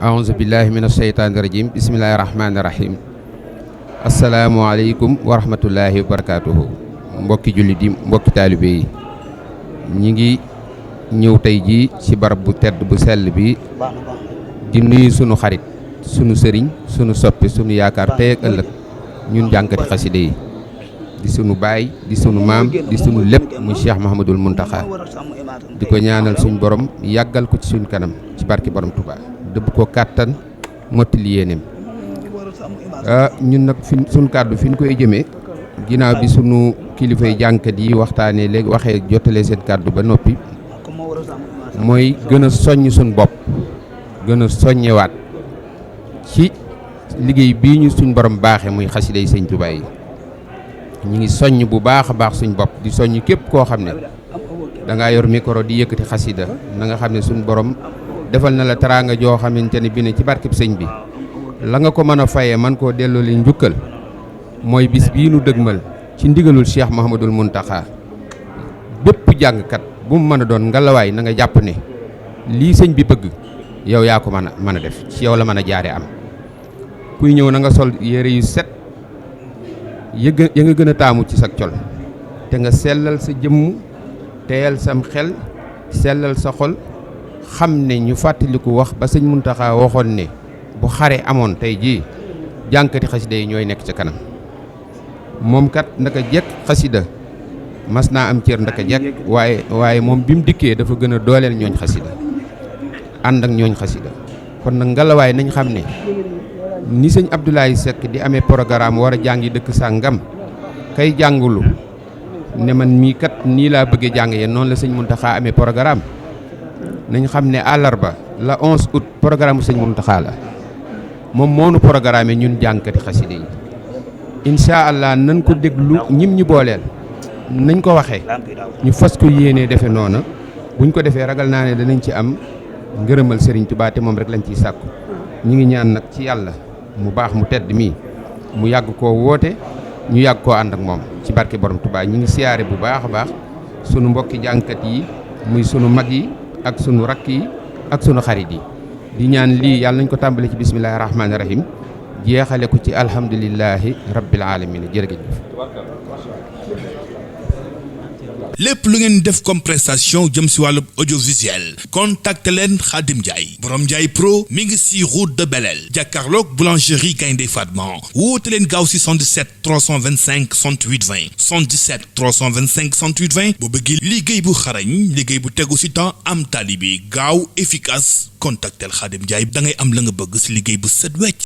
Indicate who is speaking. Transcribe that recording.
Speaker 1: aouzu billahi min asheytaani rajim bismillahi rahmaani rahim asalaamualeykum wa rahmatullahi wa barakatuhu mbokki jullit yi mbokki taalibe yi ñi ngi ñëw tey jii ci barab bu tedd bu sell bi di nuyu sunu xarit sunu sëriñ sunu soppi sunu yaakaar tey ak ëllëg ñun jànkati xaside yi di sunu baay di sunu maam di sunu lépp muy Cheikh Mouhamadoul Mountakha di ko ñaanal suñ borom yàggal ko ci suñ kanam ci barki borom Touba dëbb ko kàttan mottali yéeneem ñun nag suñ kàddu fi ñu koy jëmee ginnaaw bi sunu kilifay jànkat yi waxtaanee léegi waxee jottalee seen kàddu ba noppi mooy gën a soññ suñ bopp gën a soññewaat ci liggéey bii ñu suñ borom baaxee muy xasida yi sëñ Touba yi ñu ngi soññ bu baax a baax suñ bopp di soññ képp koo xam ne da ngaa yor micro di yëkkati xasida na nga xam ne suñ borom defal na la teraanga joo xamante ne bi ne ci barkeb sëñ bi la nga ko mën a fayee man koo delloo li njukkal mooy bis bii nu dëgmal ci ndigalul Cheikh Mouhamadoul Mountakha bépp jàngkat bu mu mën a doon ngalawaay na nga jàpp ne lii sëñ bi bëgg yow yaa ko mën a def ci yow la mën a jaare am kuy ñëw na nga sol yére yu set ya nga gën a taamu ci sa col te nga sellal sa jëmm teyal sam xel sellal sa xol xam ne ñu fàttaliku wax ba sëñ Mountakha waxoon ne bu xare amoon tey jii jànkati xasida yi ñooy nekk ca kanam moom kat ndaka jekk xasida mas naa am cër ndaka jekk waaye moom bi mu dikkee dafa gën a dooleel ñooñ xasida ànd ak ñooñ xasida kon nag ngalawaay nañ xam ne ni sëñ Abdoulaye Seck di amee programme war a jàngi dëkk sàngam kay jàngulu ne man mii kat nii laa bëggee jàng yéen noonu la sëñ Mountakha amee programme nañ xam ne àllarba la 11 août programme sëñ Mountakha la moom moo nu programme ñun jàngkati xaside yi incha allah nañ ko déglu ñim ñu booleel nañ ko waxee ñu fas ko yéenee defe noona buñ ko defee ragal naa ne danañ ci am ngërëmal Serigne Touba te moom rek lañ ciy sàkku ñu ngi ñaan nag ci yàlla mu baax mu tedd mii mu yàgg koo woote ñu yàgg koo ànd ak moom ci barke borom Touba ñu ngi siyaare bu baax a baax sunu mbokki jàngkat yi muy sunu mag yi ak sunu rakk yi ak sunu xarit yi di ñaan lii yàlla nañ ko tàmbale ci bismillahi rahmaani rahim jeexale ko ci alhamdulillahi rabbil alamin jërëjëf.
Speaker 2: lépp lu ngeen def comme prestation jëm si wàllu audiovisuel contacte leen Khadim Ndiaye borom Ndiaye Pro mi ngi si route de Belel jàkkaarloog boulangerie Gaynde Fatma woote leen gaaw si 77 325 68 20 77 325 68 20 boo bëggee liggéey bu xarañ liggéey bu tegu si temps am tali bi gaaw efficace contactel Khadim Ndiaye da ngay am la nga bëgg si liggéey bu set wecc